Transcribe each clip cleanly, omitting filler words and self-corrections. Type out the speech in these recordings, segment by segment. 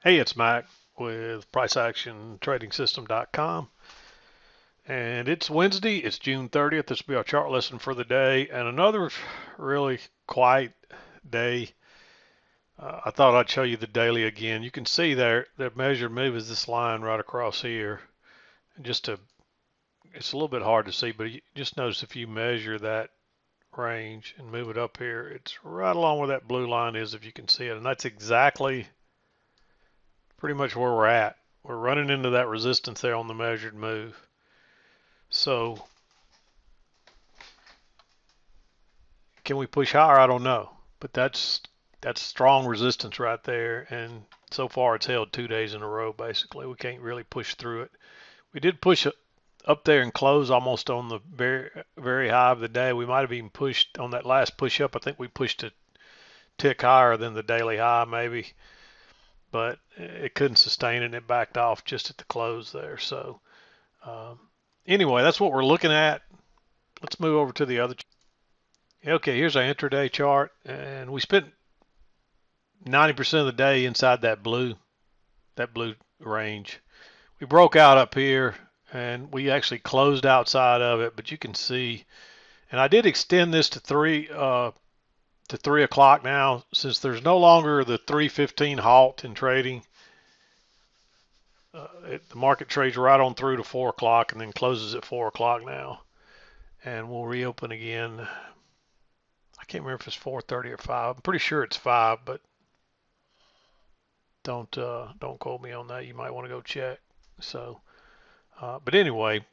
Hey, it's Mac with PriceActionTradingSystem.com, and it's Wednesday. It's June 30th. This will be our chart lesson for the day, and another really quiet day. I thought I'd show you the daily again. You can see there the measured move is this line right across here. And it's a little bit hard to see, but you just notice if you measure that range and move it up here, it's right along where that blue line is, if you can see it, and that's exactly pretty much where we're at. We're running into that resistance there on the measured move. So can we push higher? I don't know, but that's strong resistance right there, and so far it's held 2 days in a row. Basically, we can't really push through it. We did push up there and close almost on the very high of the day. We might have even pushed on that last push up. I think we pushed a tick higher than the daily high maybe, but it couldn't sustain it, and it backed off just at the close there. So um, anyway, that's what we're looking at. Let's move over to the other. Okay, here's our intraday chart, and we spent 90% of the day inside that blue range. We broke out up here, and we actually closed outside of it, but you can see, and I did extend this to 3 o'clock now, since there's no longer the 3:15 halt in trading. The market trades right on through to 4 o'clock and then closes at 4 o'clock now, and we'll reopen again. I can't remember if it's 4:30 or 5. I'm pretty sure it's 5, but don't quote me on that. You might want to go check. So, but anyway,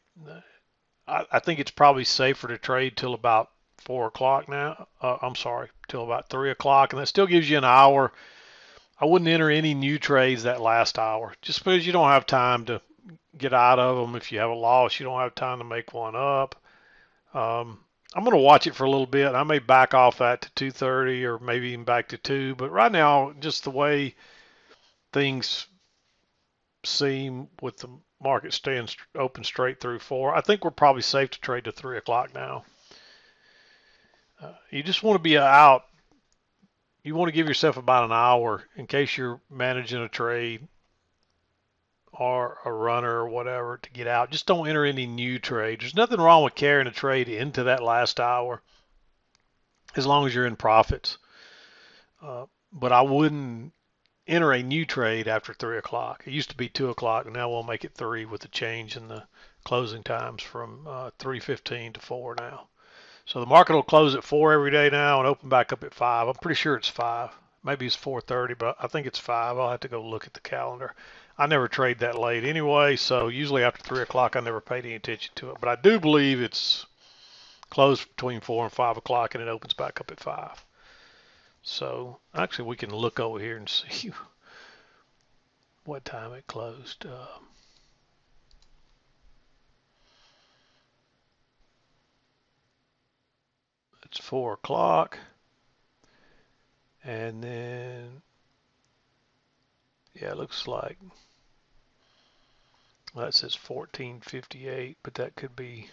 I think it's probably safer to trade till about 4 o'clock now. I'm sorry, till about 3 o'clock, and that still gives you an hour. I wouldn't enter any new trades that last hour, just because you don't have time to get out of them. If you have a loss, you don't have time to make one up. I'm going to watch it for a little bit. I may back off that to 2:30 or maybe even back to 2. But right now, just the way things seem with the market staying open straight through 4, I think we're probably safe to trade to 3 o'clock now. You just want to be out. You want to give yourself about an hour in case you're managing a trade or a runner or whatever to get out. Just don't enter any new trades. There's nothing wrong with carrying a trade into that last hour as long as you're in profits. But I wouldn't enter a new trade after 3 o'clock. It used to be 2 o'clock, and now we'll make it 3 with the change in the closing times from 3:15 to 4 now. So the market will close at 4 every day now and open back up at 5. I'm pretty sure it's 5. Maybe it's 4:30, but I think it's 5. I'll have to go look at the calendar. I never trade that late anyway, so usually after 3 o'clock I never paid any attention to it. But I do believe it's closed between 4 and 5 o'clock, and it opens back up at 5. So actually we can look over here and see what time it closed. It's 4 o'clock, and then yeah, it looks like, well, that says 14:58, but that could be.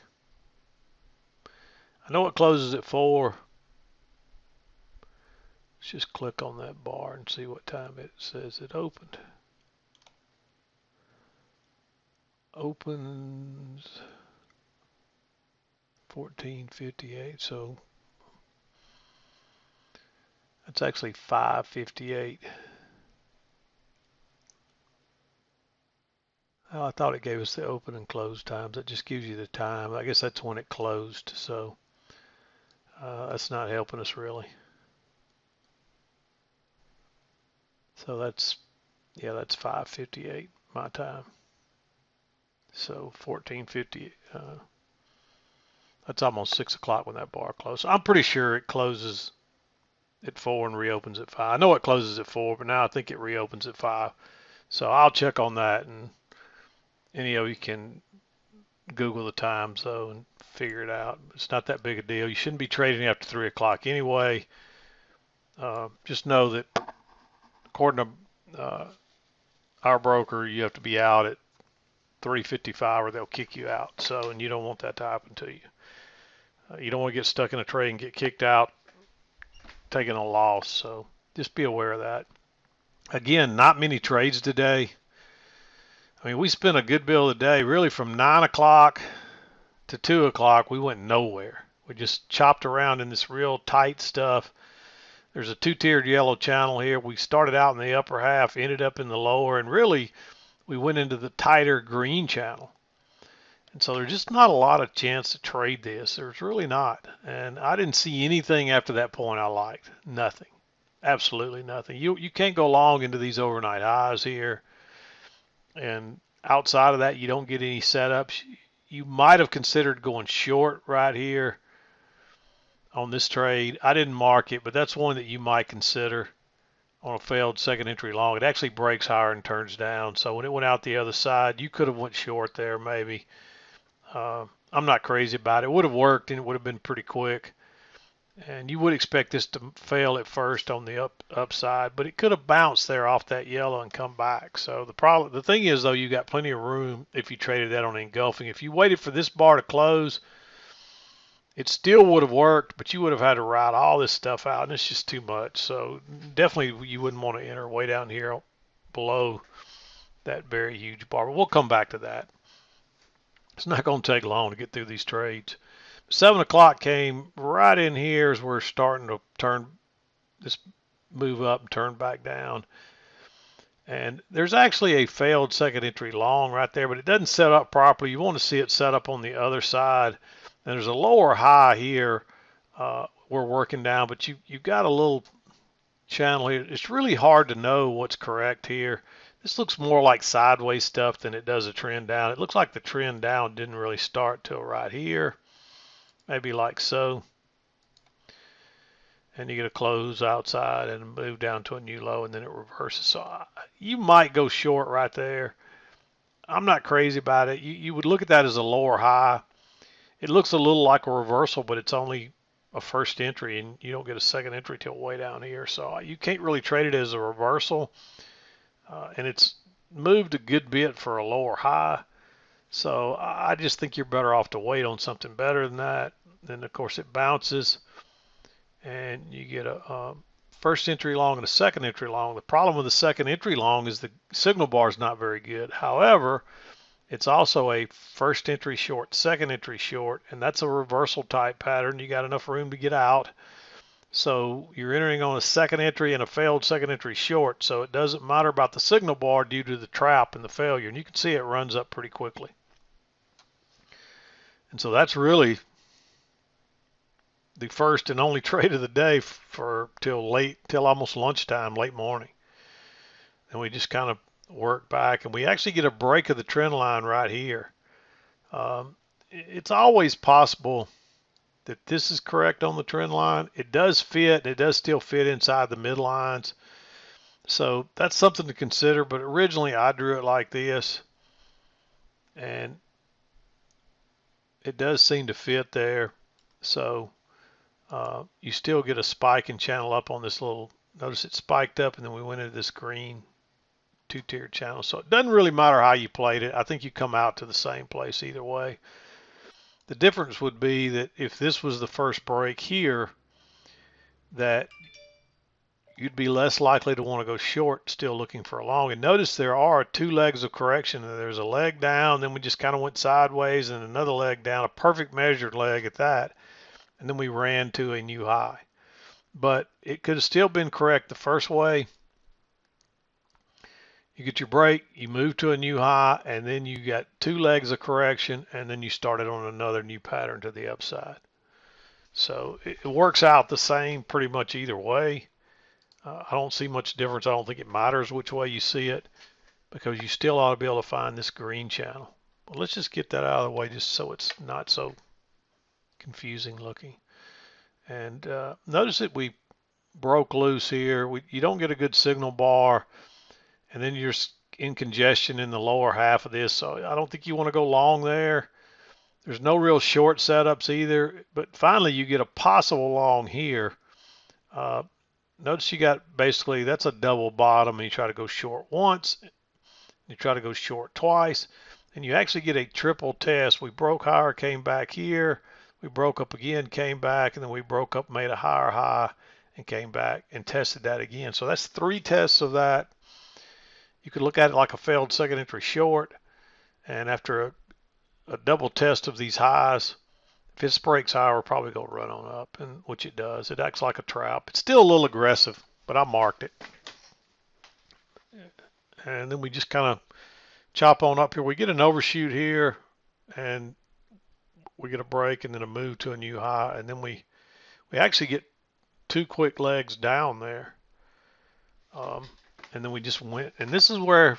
I know it closes at 4. Let's just click on that bar and see what time it says it opened. Opens 14:58, so that's actually 5:58. Oh, I thought it gave us the open and close times. That just gives you the time. I guess that's when it closed, so that's not helping us really. So that's 5:58 my time. So 14:50. That's almost 6 o'clock when that bar closed. So I'm pretty sure it closes at 4 and reopens at 5. I know it closes at 4, but now I think it reopens at 5. So I'll check on that, and any of you can Google the time zone and figure it out. It's not that big a deal. You shouldn't be trading after 3 o'clock anyway. Just know that according to our broker, you have to be out at 3:55 or they'll kick you out. So, and you don't want that to happen to you. You don't want to get stuck in a trade and get kicked out taking a loss. So just be aware of that. Again, not many trades today. I mean, we spent a good bit of the day, really from 9 o'clock to 2 o'clock, we went nowhere. We just chopped around in this real tight stuff. There's a two-tiered yellow channel here. We started out in the upper half, ended up in the lower, and really we went into the tighter green channel. And so there's just not a lot of chance to trade this. There's really not. And I didn't see anything after that point I liked. Nothing. Absolutely nothing. You can't go long into these overnight highs here. And outside of that, you don't get any setups. You might have considered going short right here on this trade. I didn't mark it, but that's one that you might consider on a failed second entry long. It actually breaks higher and turns down. So when it went out the other side, you could have went short there maybe. I'm not crazy about it. It would have worked and it would have been pretty quick. And you would expect this to fail at first on the upside, but it could have bounced there off that yellow and come back. So the thing is though, you got plenty of room if you traded that on engulfing. If you waited for this bar to close, it still would have worked, but you would have had to ride all this stuff out, and it's just too much. So definitely you wouldn't want to enter way down here below that very huge bar. But we'll come back to that. It's not going to take long to get through these trades. 7 o'clock came right in here as we're starting to turn this move up and turn back down. And there's actually a failed second entry long right there, but it doesn't set up properly. You want to see it set up on the other side. And there's a lower high here we're working down, but you've got a little channel here. It's really hard to know what's correct here. This looks more like sideways stuff than it does a trend down. It looks like the trend down didn't really start till right here, maybe like so. And you get a close outside and move down to a new low, and then it reverses. So you might go short right there. I'm not crazy about it. You would look at that as a lower high. It looks a little like a reversal, but it's only a first entry, and you don't get a second entry till way down here. So you can't really trade it as a reversal. And it's moved a good bit for a lower high. So I just think you're better off to wait on something better than that. Then, of course, it bounces, and you get a first entry long and a second entry long. The problem with the second entry long is the signal bar is not very good. However, it's also a first entry short, second entry short, and that's a reversal type pattern. You got enough room to get out. So you're entering on a second entry and a failed second entry short. So it doesn't matter about the signal bar due to the trap and the failure. And you can see it runs up pretty quickly. And so that's really the first and only trade of the day for till almost lunchtime, late morning. And we just kind of work back, and we actually get a break of the trend line right here. It's always possible that this is correct on the trend line. It does fit. It does still fit inside the midlines. So that's something to consider. But originally I drew it like this, and it does seem to fit there. So you still get a spike and channel up on this little, notice it spiked up and then we went into this green two-tiered channel. So it doesn't really matter how you played it. I think you come out to the same place either way. The difference would be that if this was the first break here, that you'd be less likely to want to go short still looking for a long. And notice there are two legs of correction. There's a leg down, then we just kind of went sideways, and another leg down, a perfect measured leg at that. And then we ran to a new high. But it could have still been correct the first way. You get your break, you move to a new high, and then you got two legs of correction, and then you started on another new pattern to the upside. So it works out the same pretty much either way. I don't see much difference. I don't think it matters which way you see it, because you still ought to be able to find this green channel. Well, let's just get that out of the way just so it's not so confusing looking. And notice that we broke loose here. You don't get a good signal bar, and then you're in congestion in the lower half of this. So I don't think you want to go long there. There's no real short setups either, but finally you get a possible long here. Notice you got basically, that's a double bottom, and you try to go short once, you try to go short twice, and you actually get a triple test. We broke higher, came back here, we broke up again, came back, and then we broke up, made a higher high, and came back and tested that again. So that's 3 tests of that. You could look at it like a failed second entry short, and after a double test of these highs, if it breaks higher, we're probably going to run on up, and which it does. It acts like a trap. It's still a little aggressive, but I marked it. And then we just kind of chop on up here. We get an overshoot here, and we get a break, and then a move to a new high, and then we actually get 2 quick legs down there. And then we just went, and this is where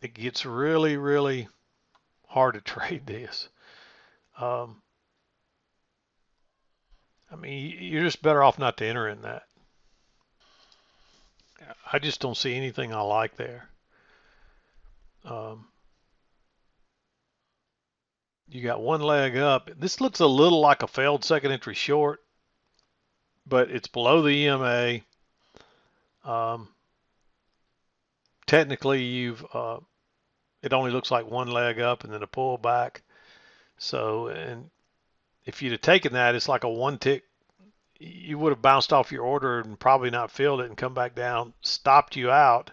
it gets really, really hard to trade this. I mean, you're just better off not to enter in that. I just don't see anything I like there. You got 1 leg up. This looks a little like a failed second entry short, but it's below the EMA. Technically, it only looks like 1 leg up and then a pullback. So, and if you'd have taken that, it's like a 1 tick. You would have bounced off your order and probably not filled it and come back down, stopped you out,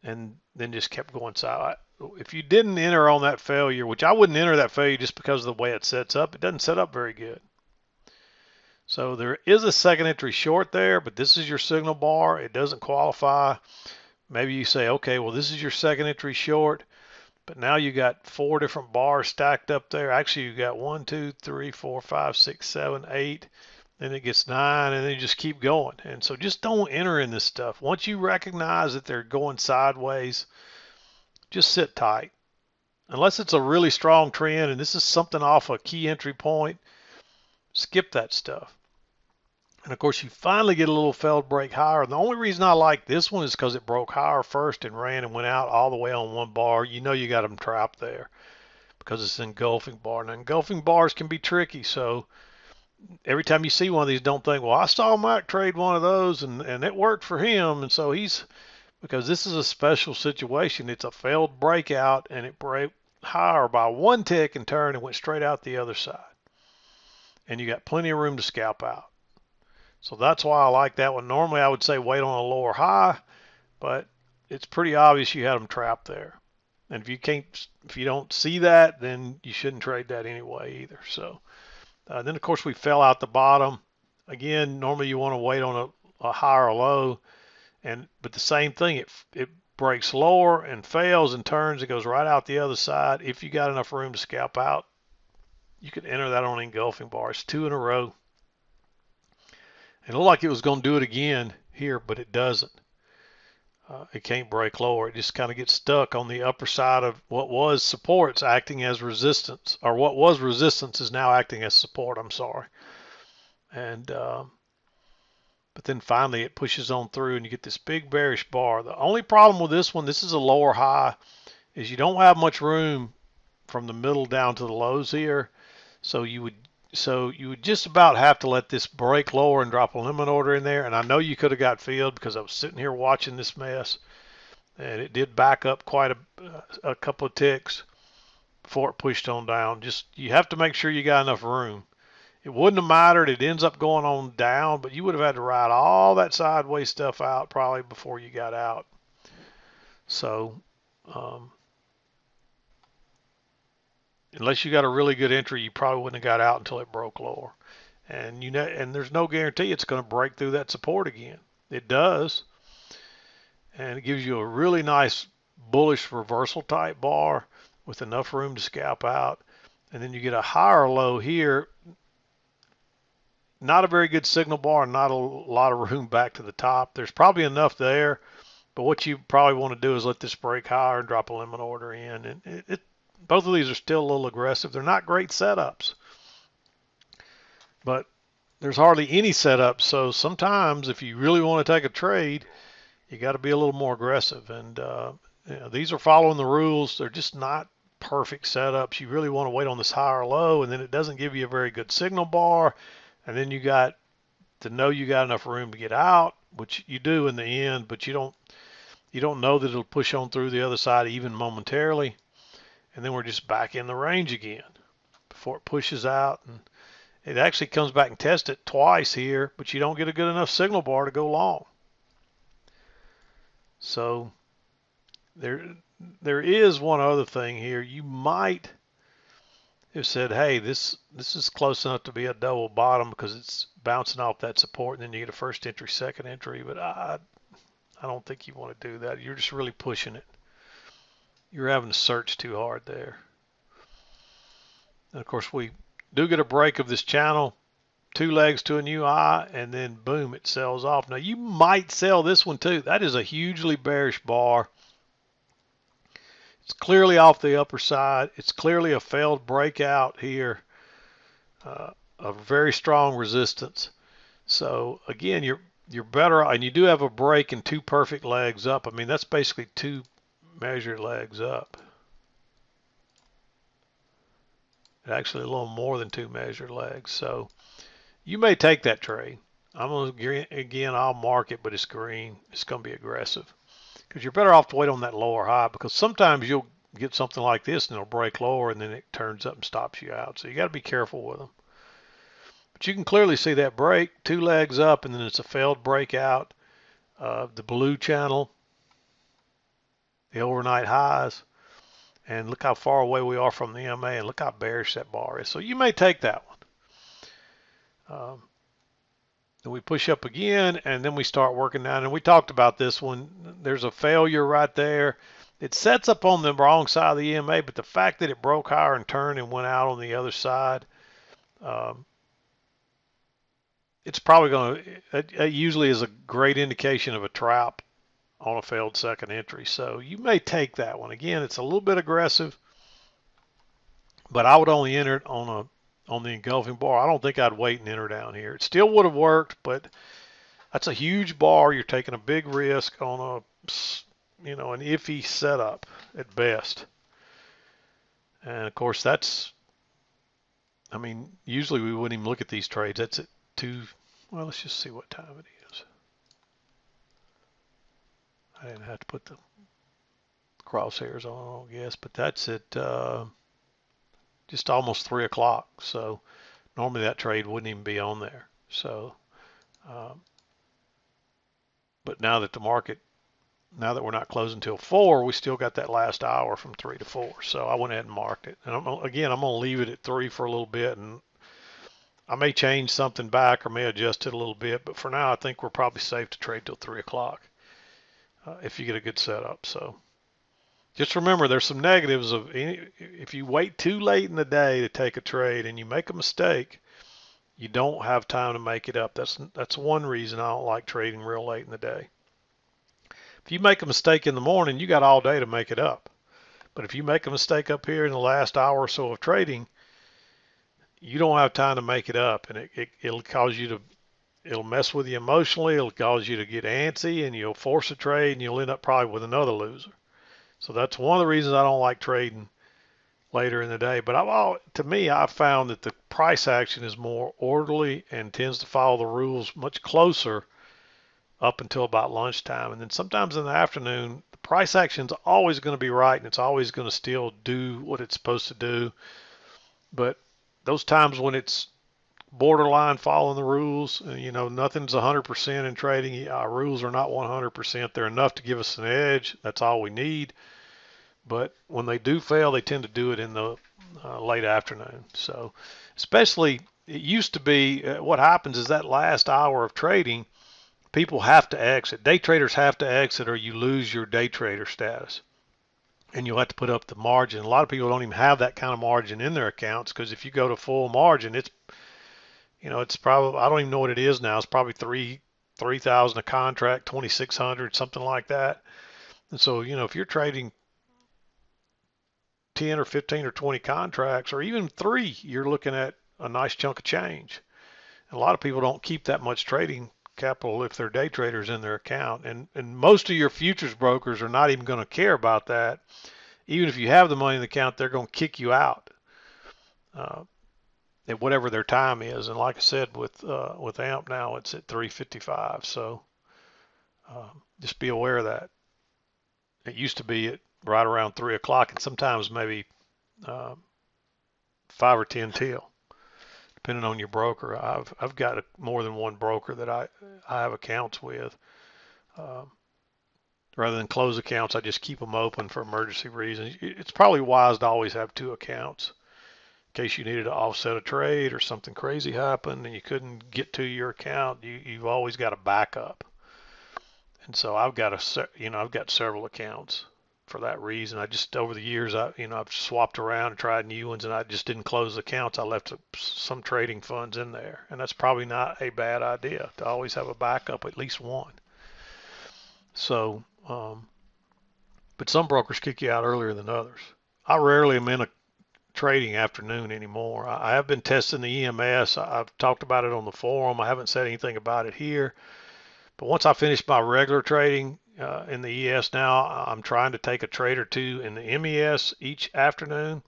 and then just kept going. So if you didn't enter on that failure, which I wouldn't enter that failure just because of the way it sets up, it doesn't set up very good. So there is a second entry short there, but this is your signal bar. It doesn't qualify. Maybe you say, okay, well, this is your second entry short, but now you got 4 different bars stacked up there. Actually, you got 1, 2, 3, 4, 5, 6, 7, 8. Then it gets 9, and then you just keep going. And so just don't enter in this stuff. Once you recognize that they're going sideways, just sit tight. Unless it's a really strong trend and this is something off a key entry point, skip that stuff. And of course, you finally get a little failed break higher. And the only reason I like this one is because it broke higher first and ran and went out all the way on 1 bar. You know you got them trapped there because it's an engulfing bar. Now, engulfing bars can be tricky, so every time you see one of these, don't think, well, I saw Mike trade one of those and it worked for him. And so because this is a special situation. It's a failed breakout and it broke higher by 1 tick and turned and went straight out the other side. And you got plenty of room to scalp out. So that's why I like that one. Normally I would say wait on a lower high, but it's pretty obvious you had them trapped there. And if you don't see that, then you shouldn't trade that anyway either. So then, of course, we fell out the bottom. Again, normally you want to wait on a high or a low, but the same thing, it breaks lower and fails and turns. It goes right out the other side. If you got enough room to scalp out, you could enter that on engulfing bar. It's 2 in a row. It looked like it was going to do it again here, but it doesn't. It can't break lower. It just kind of gets stuck on the upper side of what was supports acting as resistance, or what was resistance is now acting as support. I'm sorry. And but then finally it pushes on through and you get this big bearish bar. The only problem with this one, this is a lower high, is you don't have much room from the middle down to the lows here. So you would just about have to let this break lower and drop a limit order in there. And I know you could have got filled because I was sitting here watching this mess, and it did back up quite a couple of ticks before it pushed on down. Just you have to make sure you got enough room. It wouldn't have mattered. It ends up going on down, but you would have had to ride all that sideways stuff out probably before you got out. So unless you got a really good entry, you probably wouldn't have got out until it broke lower. And and there's no guarantee it's going to break through that support again. It does, and it gives you a really nice bullish reversal type bar with enough room to scalp out. And then you get a higher low here. Not a very good signal bar, and not a lot of room back to the top. There's probably enough there, but what you probably want to do is let this break higher and drop a limit order in. And both of these are still a little aggressive. They're not great setups, but there's hardly any setups. So sometimes if you really want to take a trade, you got to be a little more aggressive. And these are following the rules. They're just not perfect setups. You really want to wait on this high or low, and then it doesn't give you a very good signal bar. And then you got to know you got enough room to get out, which you do in the end, but you don't know that it'll push on through the other side even momentarily. And then we're just back in the range again before it pushes out. It actually comes back and tests it twice here, but you don't get a good enough signal bar to go long. So there is one other thing here. You might have said, hey, this is close enough to be a double bottom because it's bouncing off that support, and then you get a first entry, second entry. But I don't think you want to do that. You're just really pushing it. You're having to search too hard there. And of course, we do get a break of this channel, 2 legs to a new high, and then boom, it sells off. Now you might sell this one too. That is a hugely bearish bar. It's clearly off the upper side. It's clearly a failed breakout here, a very strong resistance. So again, you're better, and you do have a break and 2 perfect legs up. I mean, that's basically 2 measured legs up. Actually, a little more than 2 measured legs. So you may take that trade. I'm going to, again, I'll mark it, but it's green. It's going to be aggressive because you're better off to wait on that lower high, because sometimes you'll get something like this and it'll break lower and then it turns up and stops you out. So you got to be careful with them. But you can clearly see that break, 2 legs up, and then it's a failed breakout of the blue channel, the overnight highs. And look how far away we are from the MA, and look how bearish that bar is. So you may take that one. Then we push up again, and then we start working down. And we talked about this one. There's a failure right there. It sets up on the wrong side of the EMA, but the fact that it broke higher and turned and went out on the other side, it's probably going to, it usually is a great indication of a trap on a failed second entry. So you may take that one. Again, it's a little bit aggressive, but I would only enter it on the engulfing bar. I don't think I'd wait and enter down here. It still would have worked, but that's a huge bar. You're taking a big risk on an iffy setup at best. And of course, I mean, usually we wouldn't even look at these trades. That's at 2. Well, let's just see what time it is. I didn't have to put the crosshairs on, I guess, but that's at just almost 3 o'clock. So normally that trade wouldn't even be on there. So, but now that we're not closing till 4, we still got that last hour from 3 to 4. So I went ahead and marked it. And I'm going to leave it at 3 for a little bit, and I may change something back or may adjust it a little bit. But for now, I think we're probably safe to trade till 3 o'clock if you get a good setup. So just remember, there's some negatives of if you wait too late in the day to take a trade and you make a mistake, you don't have time to make it up. That's one reason I don't like trading real late in the day. If you make a mistake in the morning, you got all day to make it up. But if you make a mistake up here in the last hour or so of trading, you don't have time to make it up, and it'll cause you to, it'll mess with you emotionally. It'll cause you to get antsy, and you'll force a trade, and you'll end up probably with another loser. So that's one of the reasons I don't like trading later in the day. But to me, I've found that the price action is more orderly and tends to follow the rules much closer up until about lunchtime. And then sometimes in the afternoon, the price action is always going to be right, and it's always going to still do what it's supposed to do. But those times when it's borderline following the rules, nothing's 100% in trading. Our rules are not 100%. They're enough to give us an edge. That's all we need. But when they do fail, they tend to do it in the late afternoon. So especially, it used to be, what happens is that last hour of trading, people have to exit. Day traders have to exit, or you lose your day trader status. And you'll have to put up the margin. A lot of people don't even have that kind of margin in their accounts, because if you go to full margin, it's probably, I don't even know what it is now. It's probably 3,000 a contract, 2,600, something like that. And so, if you're trading 10 or 15 or 20 contracts, or even 3, you're looking at a nice chunk of change. And a lot of people don't keep that much trading capital if they're day traders in their account. And most of your futures brokers are not even going to care about that. Even if you have the money in the account, they're going to kick you out at whatever their time is. And like I said, with AMP now, it's at 3:55. So just be aware of that. It used to be at right around 3 o'clock, and sometimes maybe 5 or 10 till, depending on your broker. I've got more than one broker that I have accounts with. Um, Rather than close accounts, I just keep them open for emergency reasons. It's probably wise to always have two accounts in case you needed to offset a trade or something crazy happened and you couldn't get to your account. You've always got a backup. And so I've got several accounts for that reason. I just over the years I've swapped around and tried new ones, and I just didn't close the accounts. I left some trading funds in there, and that's probably not a bad idea to always have a backup, at least one. So, but some brokers kick you out earlier than others. I rarely am in a trading afternoon anymore. I have been testing the EMS. I've talked about it on the forum. I haven't said anything about it here. But once I finish my regular trading in the ES now, I'm trying to take a trade or two in the MES each afternoon,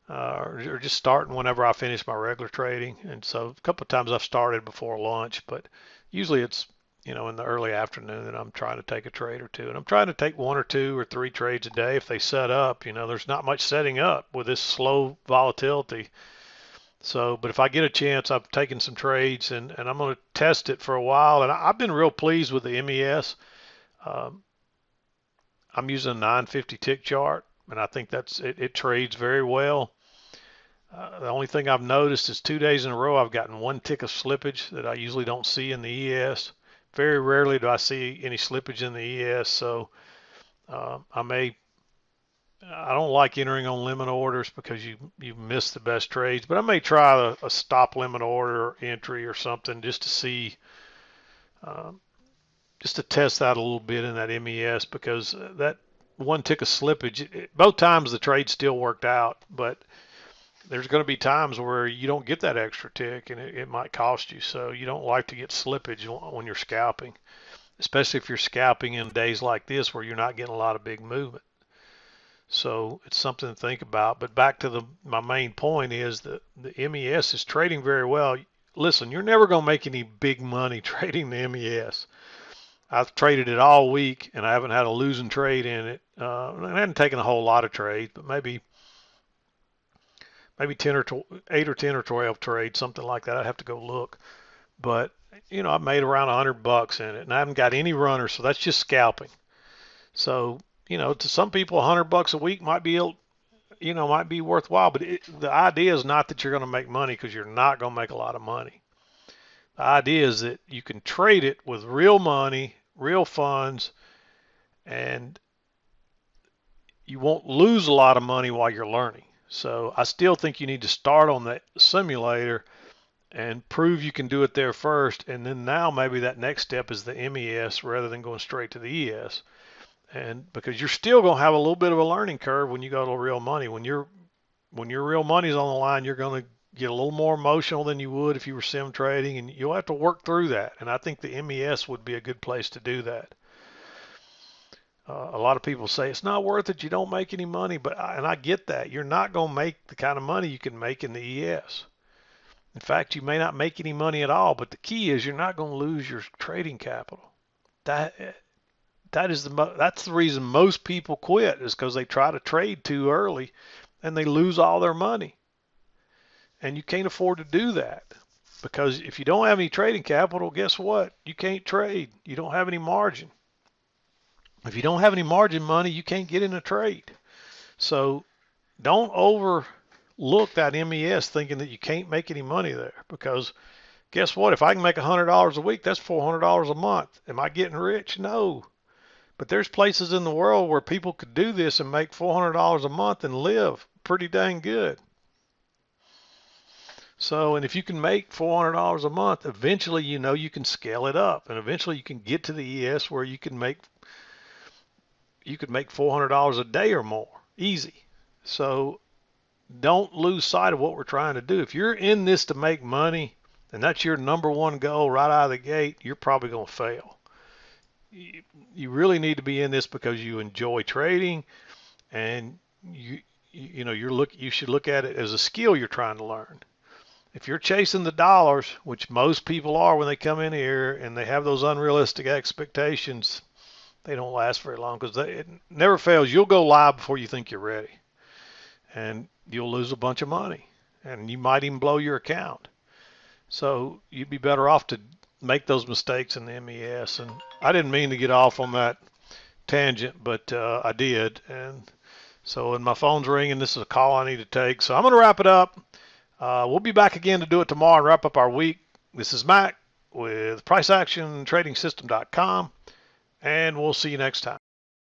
or just starting whenever I finish my regular trading. And so a couple of times I've started before lunch, but usually it's in the early afternoon that I'm trying to take a trade or two. And I'm trying to take one or two or three trades a day if they set up. There's not much setting up with this slow volatility. So, but if I get a chance, I've taken some trades and I'm going to test it for a while. And I've been real pleased with the MES. Um, I'm using a 950 tick chart, and I think it trades very well. The only thing I've noticed is 2 days in a row I've gotten one tick of slippage that I usually don't see in the ES. Very rarely do I see any slippage in the ES, so I don't like entering on limit orders because you miss the best trades, but I may try a stop limit order entry or something just to see, just to test that a little bit in that MES, because that one tick of slippage, both times the trade still worked out, but there's going to be times where you don't get that extra tick and it might cost you. So you don't like to get slippage when you're scalping, especially if you're scalping in days like this where you're not getting a lot of big movement. So it's something to think about. But back to my main point is that the MES is trading very well. Listen, you're never going to make any big money trading the MES. I've traded it all week and I haven't had a losing trade in it. I haven't taken a whole lot of trades, but maybe 10 or 8 or 10 or 12 trades, something like that. I'd have to go look. But I made around $100 in it, and I haven't got any runners, so that's just scalping. So to some people, $100 a week might be worthwhile. But the idea is not that you're going to make money, because you're not going to make a lot of money. The idea is that you can trade it with real money, real funds, and you won't lose a lot of money while you're learning. So I still think you need to start on that simulator and prove you can do it there first, and then now maybe that next step is the MES rather than going straight to the ES. And because you're still going to have a little bit of a learning curve when you go to real money. When your real money's on the line, you're going to get a little more emotional than you would if you were sim trading, and you'll have to work through that. And I think the MES would be a good place to do that. A lot of people say it's not worth it, you don't make any money, and I get that. You're not going to make the kind of money you can make in the ES. In fact, you may not make any money at all, but the key is you're not going to lose your trading capital. That's the reason most people quit, is because they try to trade too early and they lose all their money. And you can't afford to do that, because if you don't have any trading capital, guess what? You can't trade. You don't have any margin. If you don't have any margin money, you can't get in a trade. So don't overlook that MES thinking that you can't make any money there, because guess what? If I can make $100 a week, that's $400 a month. Am I getting rich? No. But there's places in the world where people could do this and make $400 a month and live pretty dang good. So, and if you can make $400 a month, eventually you can scale it up, and eventually you can get to the ES where you could make $400 a day or more, easy. So don't lose sight of what we're trying to do. If you're in this to make money and that's your number one goal right out of the gate, you're probably going to fail. You really need to be in this because you enjoy trading, and you should look at it as a skill you're trying to learn. If you're chasing the dollars, which most people are when they come in here and they have those unrealistic expectations, they don't last very long, because it never fails. You'll go live before you think you're ready, and you'll lose a bunch of money, and you might even blow your account. So you'd be better off to make those mistakes in the MES. And I didn't mean to get off on that tangent, but I did. And my phone's ringing. This is a call I need to take. So I'm going to wrap it up. We'll be back again to do it tomorrow and wrap up our week. This is Mac with PriceActionTradingSystem.com, and we'll see you next time.